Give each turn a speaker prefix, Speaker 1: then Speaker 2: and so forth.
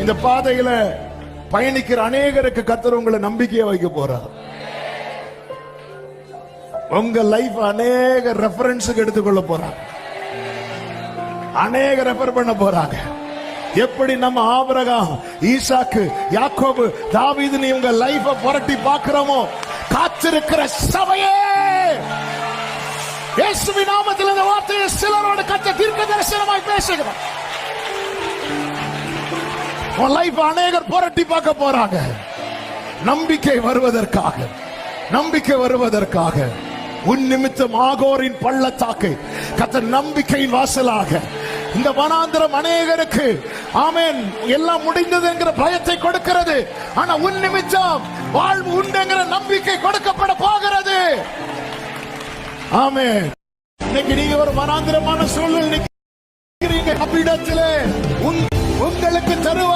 Speaker 1: இந்த பாதையில பயணிக்கிற அநேகருக்கு கர்த்தர் உங்களை நம்பிக்கையை வைக்க போறார். உங்க லைஃப் அநேக ரெஃபரன்ஸுக்கு எடுத்துக்கொள்ள போறாங்க, அநேக ரெஃபர் பண்ண போறாங்க. எப்படி நம்ம ஆபிரகாம், ஈசாக்கு, யாக்கோபு, தாவீது உங்க லைஃப புரட்டி பார்க்கிறோமோ, காத்திருக்கிற சபையே இயேசுவின் நாமத்தில் இந்த வார்த்தையை சிலரோடு கத்த தீர்க்க தரிசனமாய் பேசுகிறோம். உன் லைஃப் அநேகர் புரட்டி பார்க்க போறாங்க. நம்பிக்கை வருவதற்காக, நம்பிக்கை வருவதற்காக உன் நிமித்தம் ஆகோரின் பள்ளத்தாக்கை கத்த நம்பிக்கையின் வாசலாக இந்த வனாந்திரம் அநேகருக்கு ஆமென் எல்லாம் முடிந்தது என்கிற பயத்தை கொடுக்கிறது. ஆனா உன் நிமித்தம் வாழ்வு உண்டுங்கிற நம்பிக்கை கொடுக்கப்பட போகிறது. ஆமென். இன்னைக்கு நீங்க ஒரு வனாந்திரமான சூழல் நிக்கிறீங்க, அவ்விடத்திலே உங்களுக்கு தருவார்.